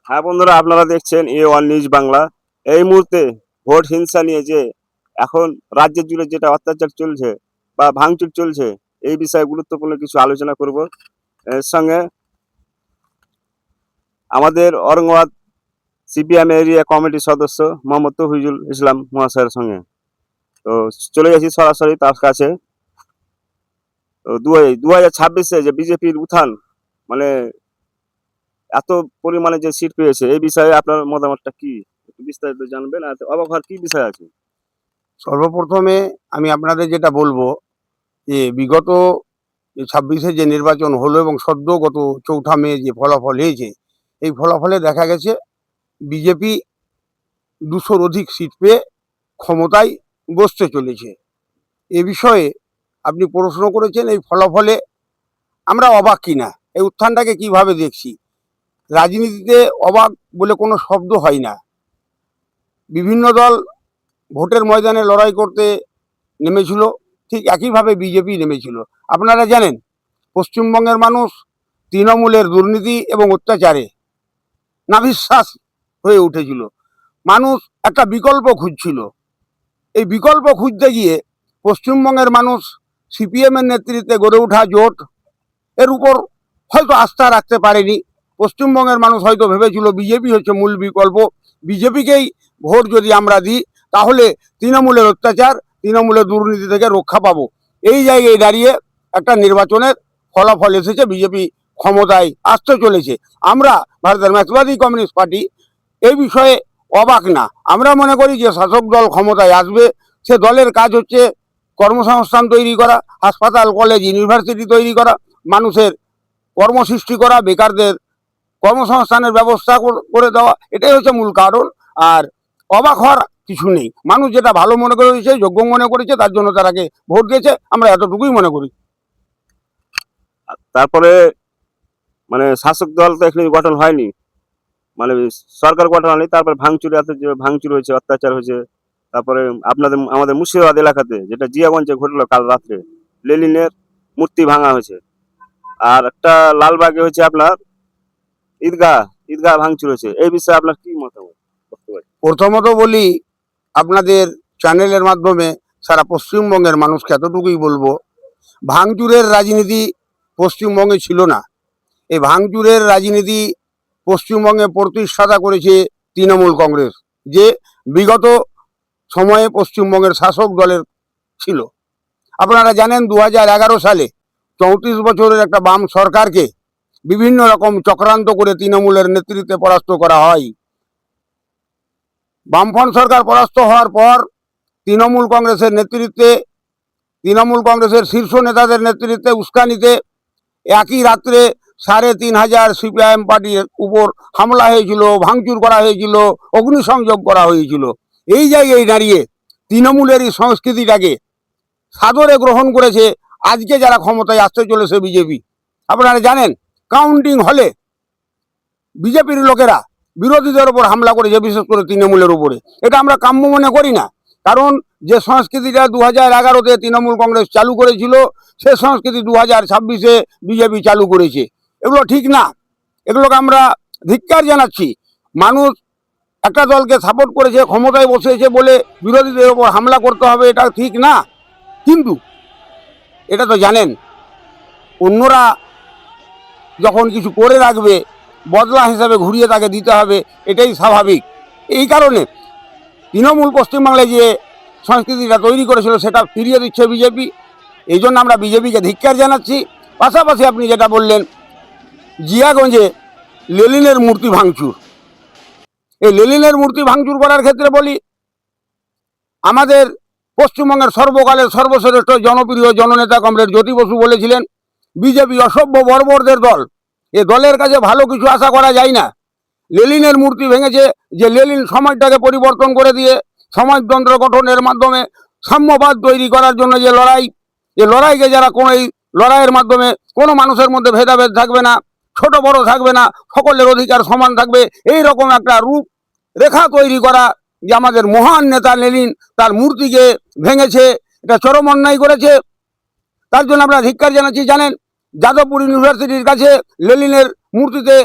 হ্যাঁ বন্ধুরা, আপনারা দেখছেন A1 নিউজ বাংলা। এই মুহূর্তে ভোট হিংসা নিয়ে যে এখন রাজ্য জুড়ে যেটা অত্যাচার চলছে বা ভাঙচুর চলছে, এই বিষয়ে গুরুত্বপূর্ণ কিছু আলোচনা করব। এর সঙ্গে আমাদের ঔরঙ্গাবাদ সিপিএম এরিয়া কমিটির সদস্য মোহাম্মদ তৌহিদুল ইসলাম মহাশয়ের সঙ্গে। তো চলে যাচ্ছি সরাসরি তার কাছে। তো 2026-এ যে বিজেপির উত্থান, মানে এত পরিমাণে যে সিট পেয়েছে, এই বিষয়ে আপনার মতামতটা কি? একটু বিস্তারিত জানবেন, আর অবাক হওয়ার কি বিষয় আছে? সর্বপ্রথমে আমি আপনাদের যেটা বলবো যে বিগত 26-এ যে নির্বাচন হলো এবং সদ্য গত 4 মে যে ফলাফল হয়েছে, এই ফলাফলে দেখা গেছে বিজেপি 200-র অধিক সিট পেয়ে ক্ষমতায় বসতে চলেছে। এ বিষয়ে আপনি প্রশ্ন করেছেন, এই ফলাফলে আমরা অবাক কিনা, এই উত্থানটাকে কিভাবে দেখছি। রাজনীতিতে অবাক বলে কোনো শব্দ হয় না। বিভিন্ন দল ভোটের ময়দানে লড়াই করতে নেমেছিল, ঠিক একইভাবে বিজেপি নেমেছিল। আপনারা জানেন, পশ্চিমবঙ্গের মানুষ তৃণমূলের দুর্নীতি এবং অত্যাচারে নাভিশ্বাস হয়ে উঠেছিল। মানুষ একটা বিকল্প খুঁজছিল। এই বিকল্প খুঁজতে গিয়ে পশ্চিমবঙ্গের মানুষ সিপিএমের নেতৃত্বে গড়ে ওঠা জোট এর উপর হয়তো আস্থা রাখতে পারেনি। পশ্চিমবঙ্গের মানুষ হয়তো ভেবেছিল বিজেপি হচ্ছে মূল বিকল্প, বিজেপিকেই ভোট যদি আমরা দিই তাহলে তৃণমূলের অত্যাচার, তৃণমূলের দুর্নীতি থেকে রক্ষা পাবো। এই জায়গায় দাঁড়িয়ে একটা নির্বাচনের ফলাফল এসেছে, বিজেপি ক্ষমতায় আসতে চলেছে। আমরা ভারতের মার্ক্সবাদী কমিউনিস্ট পার্টি এই বিষয়ে অবাক না। আমরা মনে করি যে শাসক দল ক্ষমতায় আসবে, সে দলের কাজ হচ্ছে কর্মসংস্থান তৈরি করা, হাসপাতাল, কলেজ, ইউনিভার্সিটি তৈরি করা, মানুষের কর্মসৃষ্টি করা, বেকারদের কর্মসংস্থানের ব্যবস্থা করে দেওয়া, এটাই হচ্ছে মূল কারণ। আর অবাক হওয়ার কিছু নেই। মানুষ যেটা ভালো মনে করেছে, যোগ্য মনে করেছে, তার জন্য তারাকে ভোট দিয়েছে, আমরা এতটুকুই মনে করি। তারপরে মানে শাসক দল তো এখনো গঠন হয়নি, মানে সরকার গঠন হয়নি। তারপরে ভাঙচুর, এত যে ভাঙচুর হয়েছে, অত্যাচার হয়েছে। তারপরে আমাদের মুর্শিদাবাদ এলাকাতে যেটা জিয়াগঞ্জে ঘটলো কাল রাত্রে, লেনিনের মূর্তি ভাঙা হয়েছে। আর একটা লালবাগে হচ্ছে আপনার ঈদগাহ ঈদগাহ ভাঙচুর হয়েছে। এই বিষয়ে আপনার কি মতামত? প্রথমত বলি, আপনাদের চ্যানেলের মাধ্যমে সারা পশ্চিমবঙ্গের মানুষকে এতটুকুই বলবো, ভাঙচুরের রাজনীতি পশ্চিমবঙ্গে ছিল না। এই ভাঙচুরের রাজনীতি পশ্চিমবঙ্গে প্রতিষ্ঠাতা করেছে তৃণমূল কংগ্রেস, যে বিগত সময়ে পশ্চিমবঙ্গের শাসক দলের ছিল। আপনারা জানেন 2011 সালে 34 বছরের একটা বাম সরকারকে বিভিন্ন রকম চক্রান্ত করে তৃণমূলের নেতৃত্বে পরাস্ত করা হয়। বামফ্রন্ট সরকার পরাস্ত হওয়ার পর তৃণমূল কংগ্রেসের নেতৃত্বে, তৃণমূল কংগ্রেসের শীর্ষ নেতাদের নেতৃত্বে উস্কানিতে একই রাত্রে 3,500 সিপিআইএম পার্টির উপর হামলা হয়েছিল, ভাঙচুর করা হয়েছিল, অগ্নিসংযোগ করা হয়েছিল। এই জায়গায় দাঁড়িয়ে তৃণমূলের এই সংস্কৃতিটাকে সাদরে গ্রহণ করেছে আজকে যারা ক্ষমতায় আসতে চলেছে বিজেপি। আপনারা জানেন, কাউন্টিং হলে বিজেপির লোকেরা বিরোধীদের উপর হামলা করেছে, বিশেষ করে তৃণমূলের উপরে। এটা আমরা কাম্য মনে করি না, কারণ যে সংস্কৃতিটা 2011-তে তৃণমূল কংগ্রেস চালু করেছিল, সে সংস্কৃতি 2026-এ বিজেপি চালু করেছে। এগুলো ঠিক না, এগুলোকে আমরা ধিক্কার জানাচ্ছি। মানুষ একটা দলকে সাপোর্ট করেছে, ক্ষমতায় বসেছে বলে বিরোধীদের ওপর হামলা করতে হবে, এটা ঠিক না। কিন্তু এটা তো জানেন, অন্যরা যখন কিছু করে রাখবে, বদলা হিসাবে ঘুরিয়ে তাকে দিতে হবে, এটাই স্বাভাবিক। এই কারণে তৃণমূল পশ্চিমবাংলায় যে সংস্কৃতিটা তৈরি করেছিল সেটা ফিরিয়ে দিচ্ছে বিজেপি। এই জন্য আমরা বিজেপিকে ধিক্কার জানাচ্ছি। পাশাপাশি আপনি যেটা বললেন, জিয়াগঞ্জে লেনিনের মূর্তি ভাঙচুর, এই লেনিনের মূর্তি ভাঙচুর করার ক্ষেত্রে বলি, আমাদের পশ্চিমবঙ্গের সর্বকালের সর্বশ্রেষ্ঠ জনপ্রিয় জননেতা কমরেড জ্যোতি বসু বলেছিলেন, বিজেপি অসভ্য বর্বরদের দল, এ দলের কাছে ভালো কিছু আশা করা যায় না। লেনিনের মূর্তি ভেঙেছে, যে লেনিন সমাজটাকে পরিবর্তন করে দিয়ে সমাজতন্ত্র গঠনের মাধ্যমে সাম্যবাদ তৈরি করার জন্য যে লড়াই, এই লড়াইকে যারা কোনো, এই লড়াইয়ের মাধ্যমে কোনো মানুষের মধ্যে ভেদাভেদ থাকবে না, ছোট বড় থাকবে না, সকলের অধিকার সমান থাকবে, এই রকম একটা রূপ রেখা তৈরি করা, যে আমাদের মহান নেতা লেনিন তার মূর্তিকে ভেঙেছে, এটা চরম অন্যায় করেছে। তার জন্য আমরা ধিক্কার জানাচ্ছি। জানেন, যাদবপুর ইউনিভার্সিটির কাছে লেনিনের মূর্তিতে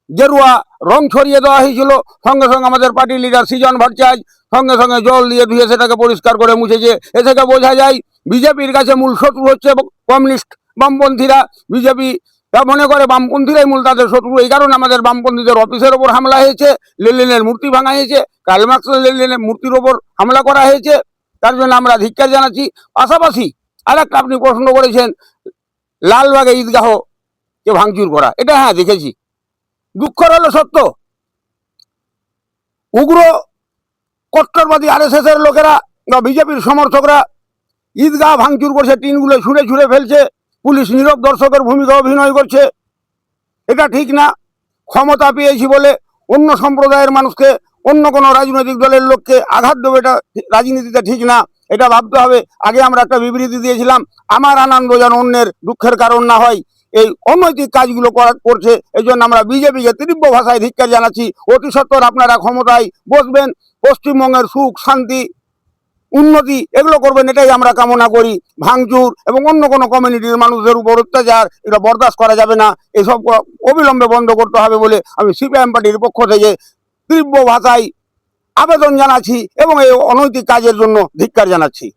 গেরুয়া রং ছড়িয়ে দেওয়া হয়েছিল, সঙ্গে সঙ্গে আমাদের পার্টি লিডার সৃজন ভট্টাচার্য সঙ্গে সঙ্গে জল দিয়ে ধুয়ে সেটাকে পরিষ্কার করে মুছেছে। এ থেকে বোঝা যায় বিজেপির কাছে মূল শত্রু হচ্ছে কমিউনিস্ট বামপন্থীরা। বিজেপি মনে করে বামপন্থীরাই মূল তাদের শত্রু। এই কারণে আমাদের বামপন্থীদের অফিসের ওপর হামলা হয়েছে, লেনিনের মূর্তি ভাঙা হয়েছে, কার্ল মার্কস লেনিনের মূর্তির ওপর হামলা করা হয়েছে। তার জন্য আমরা ধিক্কার জানাচ্ছি। পাশাপাশি আরেকটা আপনি প্রশ্ন করেছেন, লালবাগে ঈদগাহ কে ভাঙচুর করা, এটা হ্যাঁ দেখেছি। দুঃখর হলো সত্য, উগ্র কট্টরবাদী আরএসএস এর লোকেরা বা বিজেপির সমর্থকরা ঈদগাহ ভাঙচুর করছে, টিনগুলো ছুঁড়ে ছুঁড়ে ফেলছে, পুলিশ নীরব দর্শকের ভূমিকা অভিনয় করছে। এটা ঠিক না। ক্ষমতা পেয়েছি বলে অন্য সম্প্রদায়ের মানুষকে, অন্য কোনো রাজনৈতিক দলের লোককে আঘাত দেবে, এটা রাজনীতিতে ঠিক না। এটা ভাবতে হবে। আগে আমরা একটা বিবৃতি দিয়েছিলাম, আমার আনন্দ যেন অন্যের দুঃখের কারণ না হয়। এই অনৈতিক কাজগুলো করছে, এই জন্য আমরা বিজেপিকে তীব্র ভাষায় ধিক্কার জানাচ্ছি। অতি সত্বর আপনারা ক্ষমতায় বসবেন, পশ্চিমবঙ্গের সুখ শান্তি উন্নতি এগুলো করবেন, এটাই আমরা কামনা করি। ভাঙচুর এবং অন্য কোনো কমিউনিটির মানুষদের উপর অত্যাচার এটা বরদাস্ত করা যাবে না। এসব অবিলম্বে বন্ধ করতে হবে বলে আমি সিপিআইএম পার্টির পক্ষ থেকে তীব্র ভাষায় আবেদন জানাচ্ছি এবং এই অনৈতিক কাজের জন্য ধিক্কার জানাচ্ছি।